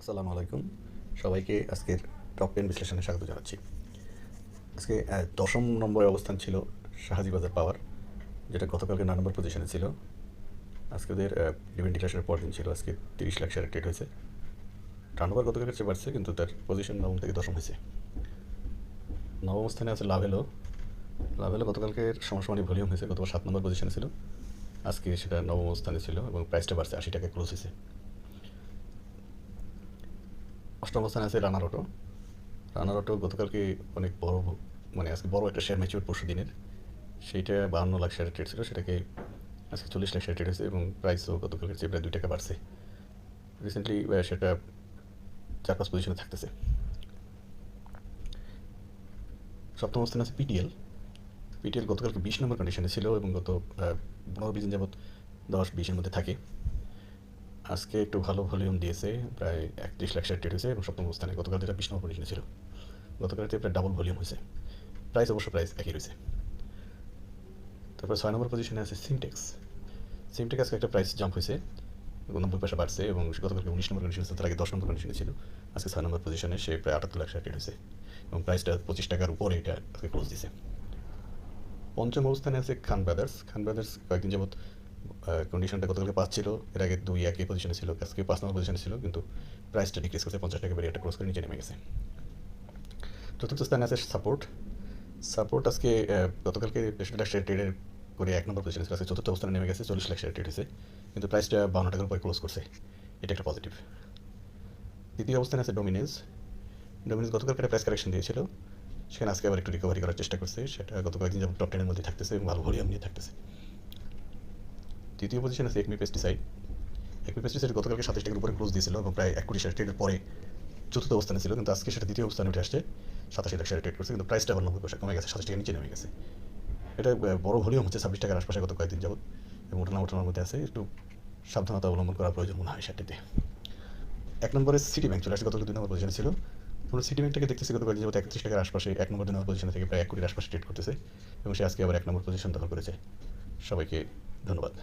আসসালামু আলাইকুম। সবাইকে আজকের টপ 10 বিশ্লেষণে স্বাগত জানাচ্ছি। আজকে ১০ম নম্বরে অবস্থান ছিল শাহাজিবাজার পাওয়ার, যেটা গতকালকে ৯ নম্বর পজিশনে ছিল। আজকে ওদের ডিভিডেন্ড ডিক্লারেশনের পর দিন ছিল। আজকে ৩০ লাখ শেয়ার ট্রেড হয়েছে। টার্নওভার গতকালের চেয়ে বাড়ছে, কিন্তু তার পজিশন নবম থেকে ১০ম হয়েছে। নবম স্থানে আছে লাভেলো। লাভেলো গতকালকের সমসমানী ভলিউম হয়েছে, গতবার ৭ নম্বর পজিশনে ছিল। আজকে সেটা নবম স্থানে ছিল এবং প্রাইসটা বাড়ছে, ৮০ টাকায় ক্লোজ হয়েছে। অষ্টম স্থানে আছে রানার অটো। রানার অটো গতকালকে অনেক বড়, মানে আজকে বড় একটা শেয়ার ম্যাচিউর পরশু দিনের, সেইটা ৫২ লাখ শেয়ার ট্রেড ছিল, সেটাকে আজকে ৪০ লাখ শেয়ার ট্রেড হয়েছে এবং প্রাইসও গতকালকের চেয়ে প্রায় ২ টাকা বাড়ছে। রিসেন্টলি সেটা ৪-৫ পজিশনে থাকতেছে। সপ্তম স্থানে আছে পিটিএল। পিটিএল গতকালকে ২০ নম্বর কন্ডিশনে ছিল এবং গত ১৫-২০ দিন যাবৎ ১০-২০-এর মধ্যে থাকে। আজকে একটু ভালো ভলিউম দিয়েছে, প্রায় ৩১ লাখ শেয়ার ট্রেড হয়েছে এবং সপ্তম স্থানে। গতকাল যেটা ২০ নম্বর পজিশনে ছিল, গতকালের চেয়ে প্রায় ডাবল ভলিউম হয়েছে। প্রাইস একই রয়েছে। তারপর ৬ নম্বর পজিশনে আছে সিমটেক্স। সিমটেক্স আজকে একটা প্রাইস জাম্প হয়েছে, ৯০ পয়সা বাড়ছে এবং গতকালকে ১৯ নম্বর কন্ডিশনে ছিল, তার আগে ১০ নম্বর কন্ডিশনে ছিল। আজকে ৬ নম্বর পজিশনে সে প্রায় ৭৮ লাখ শেয়ার ট্রেড হয়েছে এবং প্রাইসটা ২৫ টাকার উপরে এটা আজকে ক্লোজ দিয়েছে। পঞ্চম অবস্থানে আছে খান ব্রাদার্স। খান ব্রাদার্স কয়েকদিন যাবৎ কন্ডিশনটা গতকালকে ৫ ছিল, এর আগে ২ একই পজিশনে ছিল, আজকে ৫ নম্বর পজিশনে ছিল, কিন্তু প্রাইসটা ডিক্রিজ করছে, ৫০ টাকা বেড়ে এটা ক্লোজ করে নিচে নেমে গেছে। চতুর্থ স্থানে আছে সাপোর্ট। সাপোর্ট আজকে গতকালকে ৬৩ লাখ শেয়ার ট্রেডের করে ১ নম্বর পজিশনে ছিল, আজকে চতুর্থ অবস্থানে নেমে গেছে, ৪০ লাখ শেয়ার ট্রেড হয়েছে, কিন্তু প্রাইসটা ৫২ টাকার উপরে ক্লোজ করছে, এটা একটা পজিটিভ। দ্বিতীয় অবস্থানে আছে ডোমিনেজ। ডোমিনেজ গতকালকে একটা প্রাইস কারেকশন দিয়েছিল, সেখানে আজকে আবার একটু রিকভারি করার চেষ্টা করছে, সেটা গত কয়েকদিন যেমন টপ 10-এর মধ্যে থাকতেছে এবং ভালো ভলিউম নিয়ে থাকতেছে। তৃতীয় পজিশনে আছে একমি পেস্টিসাইড। একমি পেস্টিসাইড গতকালকে ২৭ টাকার উপরে ক্লোজ দিয়েছিল এবং প্রায় ১ কোটি শেয়ার ট্রেডের পরে চতুর্থ অবস্থানে ছিল, কিন্তু আজকে সেটা দ্বিতীয় অবস্থানে উঠে আসছে, ৮৭ লাখ শেয়ার ট্রেড করছে, কিন্তু প্রাইসটা আবার ৯০ পয়সা কমে গেছে, ২৭ টাকা নিচে নেমে গেছে। এটা বড় ভলিউম হচ্ছে, ২৬ টাকার আশপাশে গত কয়েকদিন যাবত এবং ওঠানোর মধ্যে আছে, একটু সাবধানতা অবলম্বন করা প্রয়োজন মনে হয় শেয়ারটিতে। ১ নম্বরে সিটি ব্যাংক চলে আসছে, গতকাল ২ নম্বর পজিশনে ছিল। আমরা সিটি ব্যাংকটাকে দেখতেছি গত কয়েকদিন যাবত ৩১ টাকার আশপাশে ১ নম্বর ২ নম্বর পজিশনে থেকে প্রায় ১ কোটির আশপাশে ট্রেড করতেছে এবং সে আজকে আবার ১ নম্বর পজিশন দখল করেছে। সবাইকে ধন্যবাদ।